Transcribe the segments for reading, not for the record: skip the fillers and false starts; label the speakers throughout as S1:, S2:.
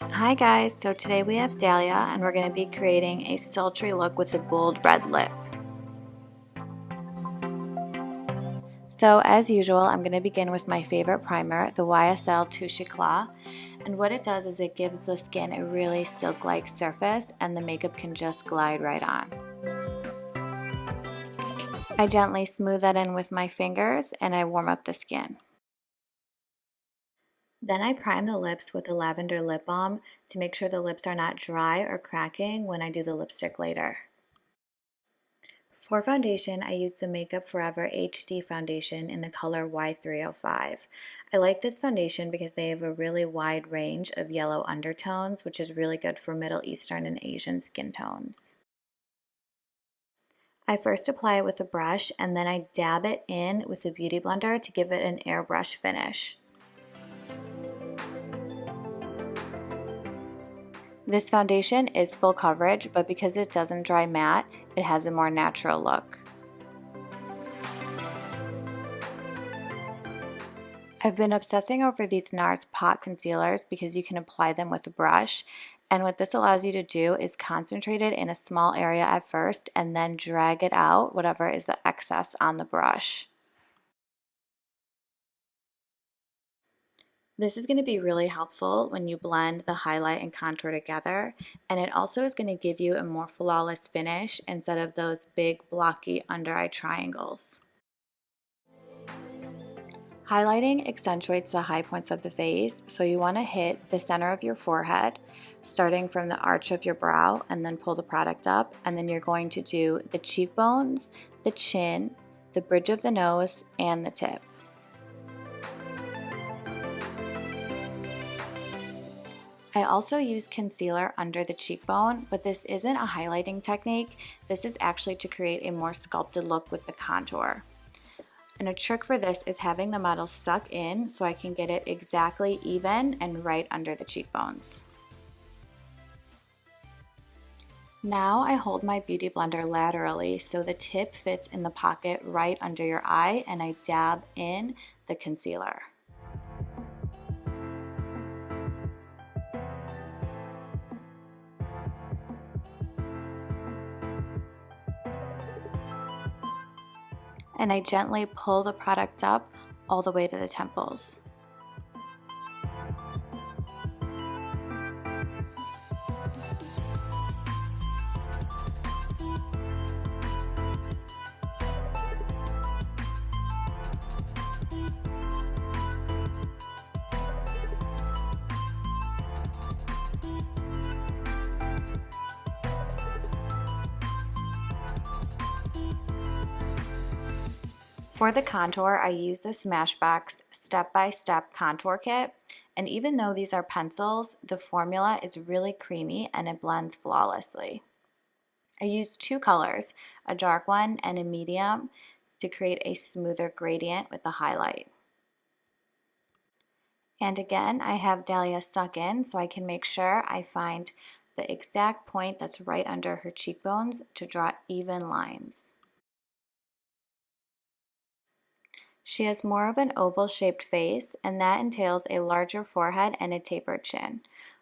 S1: Hi guys, so today we have Dahlia and we're going to be creating a sultry look with a bold red lip. So as usual, I'm going to begin with my favorite primer, the YSL Touche Eclat. And what it does is it gives the skin a really silk-like surface and the makeup can just glide right on. I gently smooth that in with my fingers and I warm up the skin. Then I prime the lips with a lavender lip balm to make sure the lips are not dry or cracking when I do the lipstick later. For foundation, I use the Makeup Forever HD foundation in the color Y305. I like this foundation because they have a really wide range of yellow undertones, which is really good for Middle Eastern and Asian skin tones. I first apply it with a brush and then I dab it in with a beauty blender to give it an airbrush finish. This foundation is full coverage, but because it doesn't dry matte, it has a more natural look. I've been obsessing over these NARS pot concealers because you can apply them with a brush, and what this allows you to do is concentrate it in a small area at first and then drag it out, whatever is the excess on the brush. This is going to be really helpful when you blend the highlight and contour together, and it also is going to give you a more flawless finish instead of those big blocky under eye triangles. Highlighting accentuates the high points of the face, so you want to hit the center of your forehead, starting from the arch of your brow, and then pull the product up, and then you're going to do the cheekbones, the chin, the bridge of the nose, and the tip. I also use concealer under the cheekbone, but this isn't a highlighting technique. This is actually to create a more sculpted look with the contour. And a trick for this is having the model suck in so I can get it exactly even and right under the cheekbones. Now I hold my beauty blender laterally so the tip fits in the pocket right under your eye and I dab in the concealer. And I gently pull the product up all the way to the temples. For the contour, I use the SMASHBOX step-by-step contour kit, and even though these are pencils, the formula is really creamy and it blends flawlessly. I use two colors, a dark one and a medium, to create a smoother gradient with the highlight. And again, I have Dahlia suck in so I can make sure I find the exact point that's right under her cheekbones to draw even lines. She has more of an oval-shaped face, and that entails a larger forehead and a tapered chin.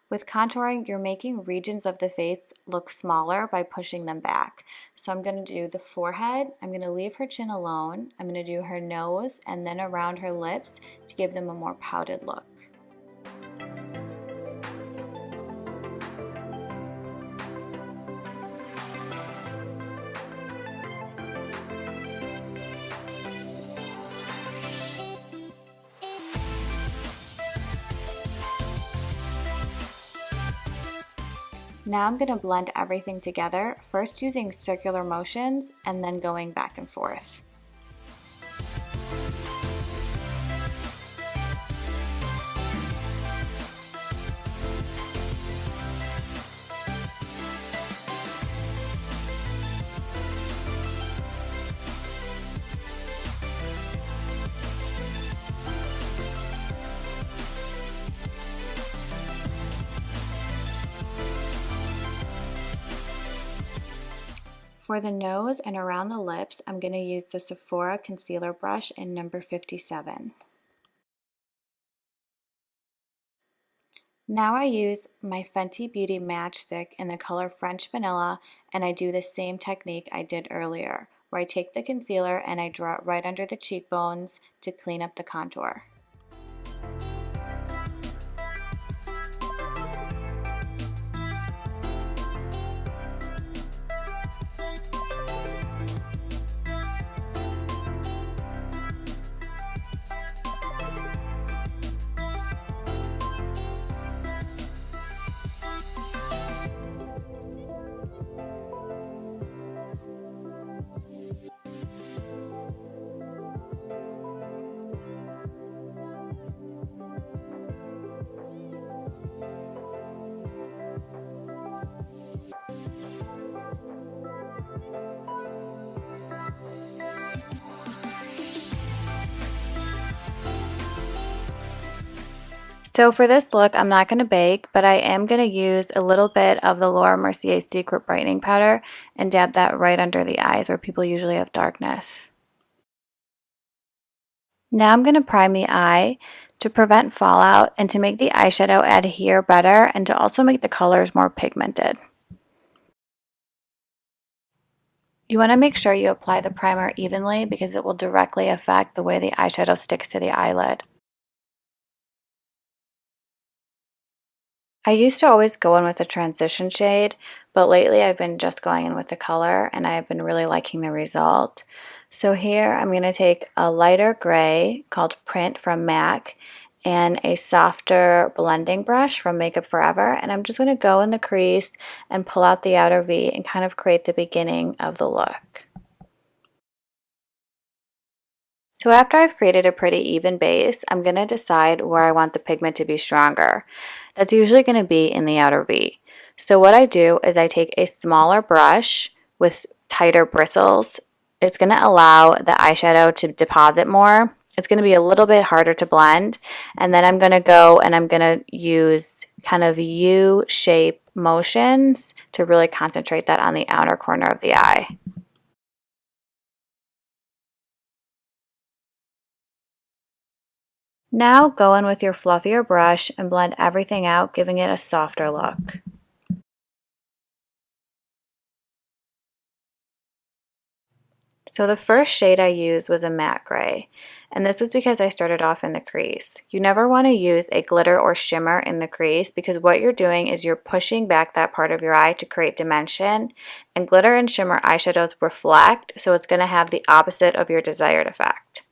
S1: With contouring, you're making regions of the face look smaller by pushing them back. So I'm going to do the forehead, I'm going to leave her chin alone, I'm going to do her nose, and then around her lips to give them a more pouted look. Now I'm going to blend everything together, first using circular motions and then going back and forth. For the nose and around the lips, I'm going to use the Sephora concealer brush in number 57. Now I use my Fenty Beauty Matchstick in the color French Vanilla, and I do the same technique I did earlier, where I take the concealer and I draw it right under the cheekbones to clean up the contour. So for this look, I'm not going to bake, but I am going to use a little bit of the Laura Mercier Secret Brightening Powder and dab that right under the eyes where people usually have darkness. Now I'm going to prime the eye to prevent fallout and to make the eyeshadow adhere better and to also make the colors more pigmented. You want to make sure you apply the primer evenly because it will directly affect the way the eyeshadow sticks to the eyelid. I used to always go in with a transition shade, but lately I've been just going in with the color and I've been really liking the result. So here I'm going to take a lighter gray called Print from MAC and a softer blending brush from Makeup Forever, and I'm just going to go in the crease and pull out the outer V and kind of create the beginning of the look. So after I've created a pretty even base, I'm going to decide where I want the pigment to be stronger. That's usually going to be in the outer V. So what I do is I take a smaller brush with tighter bristles. It's going to allow the eyeshadow to deposit more. It's going to be a little bit harder to blend. And then I'm going to go and I'm going to use kind of U-shape motions to really concentrate that on the outer corner of the eye. Now go in with your fluffier brush and blend everything out, giving it a softer look. So the first shade I used was a matte gray, and this was because I started off in the crease. You never want to use a glitter or shimmer in the crease because what you're doing is you're pushing back that part of your eye to create dimension, and glitter and shimmer eyeshadows reflect, so it's going to have the opposite of your desired effect.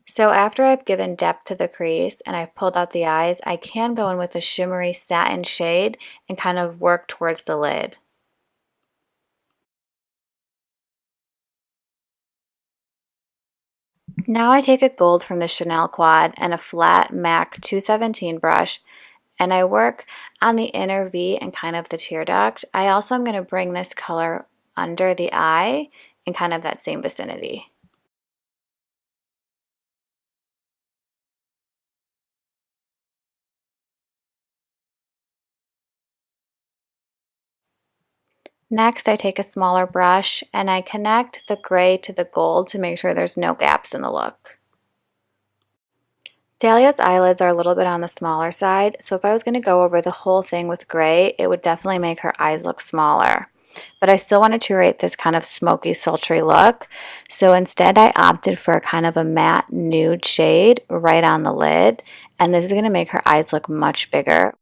S1: So after I've given depth to the crease and I've pulled out the eyes, I can go in with a shimmery satin shade and kind of work towards the lid. Now I take a gold from the Chanel Quad and a flat MAC 217 brush and I work on the inner V and kind of the tear duct. I also am going to bring this color under the eye in kind of that same vicinity. Next, I take a smaller brush and I connect the gray to the gold to make sure there's no gaps in the look. Dahlia's eyelids are a little bit on the smaller side, so if I was going to go over the whole thing with gray, it would definitely make her eyes look smaller. But I still wanted to create this kind of smoky, sultry look, so instead I opted for kind of a matte nude shade right on the lid, and this is going to make her eyes look much bigger.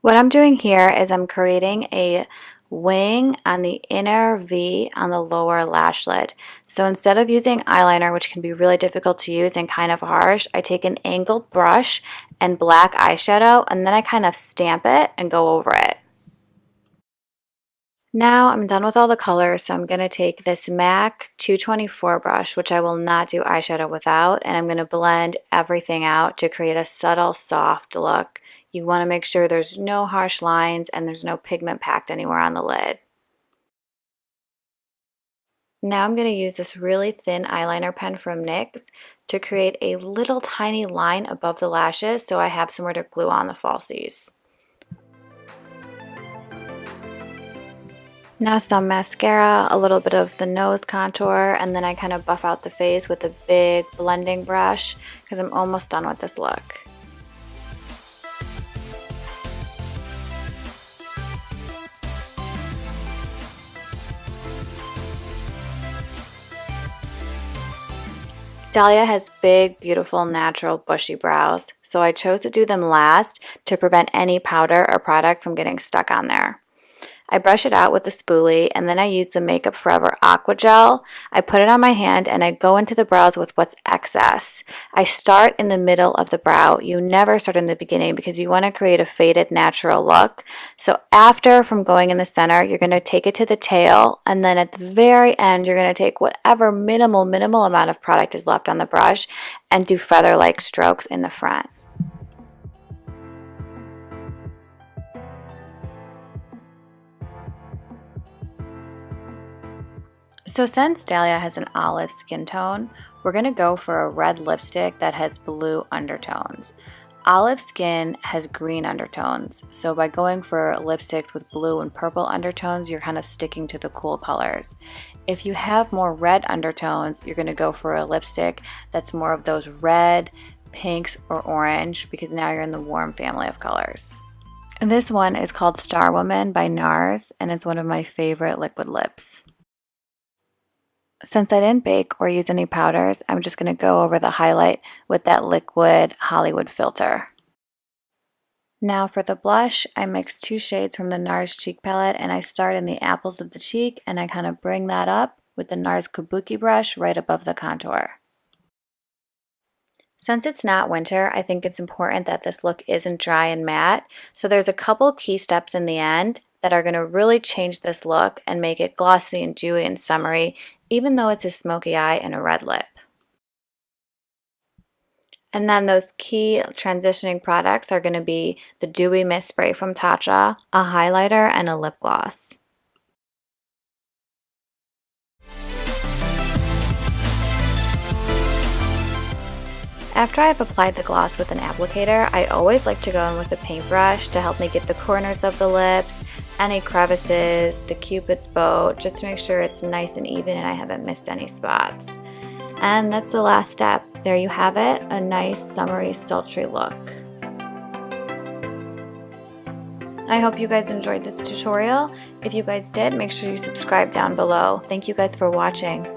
S1: What I'm doing here is I'm creating a wing on the inner V on the lower lash lid. So instead of using eyeliner, which can be really difficult to use and kind of harsh, I take an angled brush and black eyeshadow and then I kind of stamp it and go over it. Now I'm done with all the colors, so I'm going to take this MAC 224 brush, which I will not do eyeshadow without, and I'm going to blend everything out to create a subtle, soft look. You want to make sure there's no harsh lines and there's no pigment packed anywhere on the lid. Now I'm going to use this really thin eyeliner pen from NYX to create a little tiny line above the lashes so I have somewhere to glue on the falsies. Now some mascara, a little bit of the nose contour, and then I kind of buff out the face with a big blending brush because I'm almost done with this look. Dahlia has big, beautiful, natural, bushy brows, so I chose to do them last to prevent any powder or product from getting stuck on there. I brush it out with a spoolie, and then I use the Makeup Forever Aqua Gel. I put it on my hand and I go into the brows with what's excess. I start in the middle of the brow. You never start in the beginning because you want to create a faded natural look. So after from going in the center, you're going to take it to the tail, and then at the very end, you're going to take whatever minimal amount of product is left on the brush and do feather-like strokes in the front. So since Dahlia has an olive skin tone, we're going to go for a red lipstick that has blue undertones. Olive skin has green undertones, so by going for lipsticks with blue and purple undertones, you're kind of sticking to the cool colors. If you have more red undertones, you're going to go for a lipstick that's more of those red, pinks, or orange, because now you're in the warm family of colors. And this one is called Star Woman by NARS, and it's one of my favorite liquid lips. Since I didn't bake or use any powders, I'm just going to go over the highlight with that liquid Hollywood filter. Now for the blush, I mix 2 shades from the NARS cheek palette, and I start in the apples of the cheek, and I kind of bring that up with the NARS Kabuki brush right above the contour. Since it's not winter, I think it's important that this look isn't dry and matte, so there's a couple key steps in the end that are going to really change this look and make it glossy and dewy and summery, even though it's a smoky eye and a red lip. And then those key transitioning products are going to be the Dewy Mist Spray from Touche, a highlighter, and a lip gloss. After I've applied the gloss with an applicator, I always like to go in with a paintbrush to help me get the corners of the lips, any crevices, the cupid's bow, just to make sure it's nice and even and I haven't missed any spots. And that's the last step. There you have it, a nice summery sultry look. I hope you guys enjoyed this tutorial. If you guys did, make sure you subscribe down below. Thank you guys for watching.